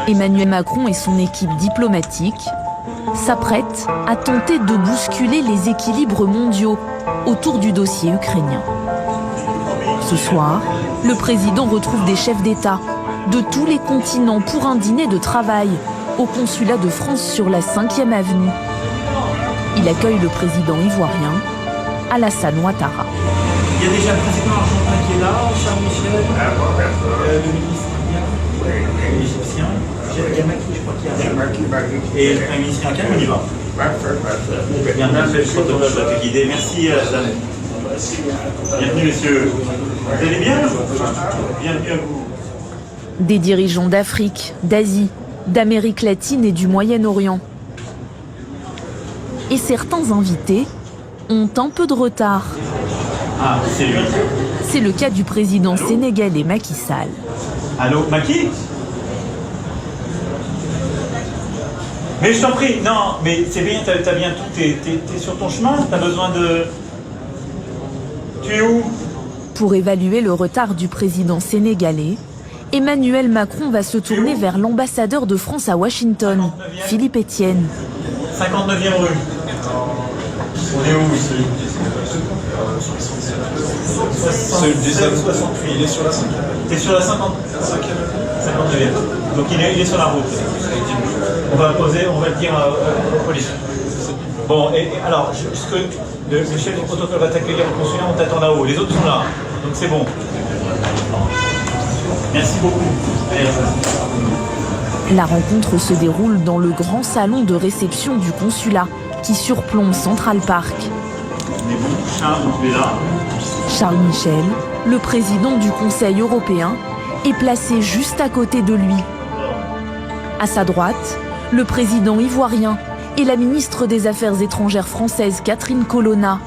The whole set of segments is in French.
Emmanuel Macron et son équipe diplomatique s'apprêtent à tenter de bousculer les équilibres mondiaux autour du dossier ukrainien. Ce soir, le président retrouve des chefs d'État de tous les continents pour un dîner de travail au consulat de France sur la 5e avenue. Il accueille le président ivoirien, Alassane Ouattara. Il y a déjà le président argentin qui est là, Charles Michel, le ministre égyptien, il y a Maki, je crois qu'il y a. Et le premier ministre irakien, on y va. Bien, le protocole va te guider. Merci, Alassane. Bienvenue, messieurs. Vous allez bien? Bienvenue à vous. Des dirigeants d'Afrique, d'Asie, d'Amérique latine et du Moyen-Orient. Et certains invités ont un peu de retard. Ah, c'est lui. C'est le cas du président sénégalais Macky Sall. Allô, Macky? Mais je t'en prie, non, mais c'est bien, t'as bien tout, t'es sur ton chemin, t'as besoin de... Tu es où? Pour évaluer le retard du président sénégalais, Emmanuel Macron va se tourner vers l'ambassadeur de France à Washington, Philippe Etienne. 59e rue. On est où ici? C'est le 1968, il est sur la 5e. T'es sur la 59e. Donc il est sur la route. On va le dire aux policiers. Bon, et alors, le chef du protocole va t'accueillir au consulat, on t'attend là-haut. Les autres sont là, donc c'est bon. Merci beaucoup. La rencontre se déroule dans le grand salon de réception du consulat qui surplombe Central Park. On est bon, Charles, tu es là. Charles Michel, le président du Conseil européen, est placé juste à côté de lui. À sa droite, le président ivoirien et la ministre des Affaires étrangères française Catherine Colonna.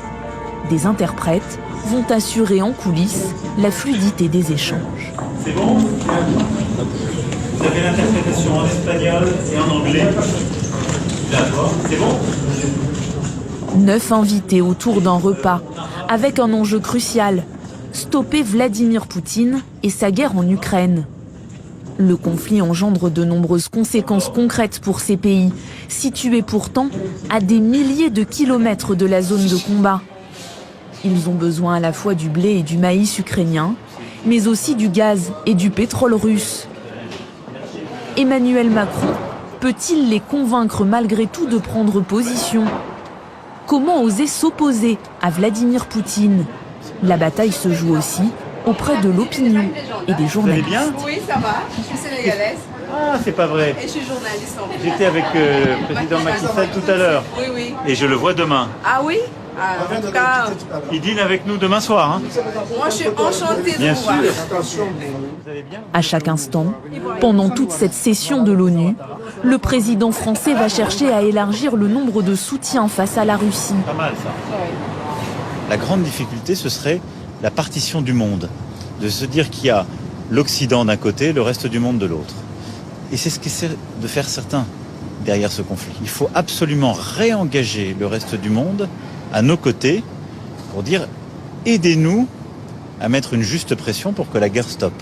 Des interprètes vont assurer en coulisses la fluidité des échanges. C'est bon? Vous avez l'interprétation en espagnol et en anglais. D'accord, c'est bon? 9 invités autour d'un repas, avec un enjeu crucial, stopper Vladimir Poutine et sa guerre en Ukraine. Le conflit engendre de nombreuses conséquences concrètes pour ces pays, situés pourtant à des milliers de kilomètres de la zone de combat. Ils ont besoin à la fois du blé et du maïs ukrainien, mais aussi du gaz et du pétrole russe. Emmanuel Macron peut-il les convaincre malgré tout de prendre position? Comment oser s'opposer à Vladimir Poutine? La bataille se joue aussi auprès de l'opinion et des journalistes. Vous allez bien? Oui, ça va. Je suis sénégalaise Ah, c'est pas vrai. et je suis journaliste en plus. J'étais avec le président Macky Sall tout à l'heure. Oui, oui. Et je le vois demain. Ah oui? Ah, en tout cas, Il dîne avec nous demain soir. Hein. moi je suis enchantée Bien de vous voir. sûr. Vous allez bien? À chaque instant, pendant toute cette session de l'ONU, le président français va chercher à élargir le nombre de soutiens face à la Russie. Pas mal ça. La grande difficulté, ce serait la partition du monde, de se dire qu'il y a l'Occident d'un côté, le reste du monde de l'autre. Et c'est ce qu'essaient de faire certains derrière ce conflit. Il faut absolument réengager le reste du monde à nos côtés pour dire aidez-nous à mettre une juste pression pour que la guerre stoppe.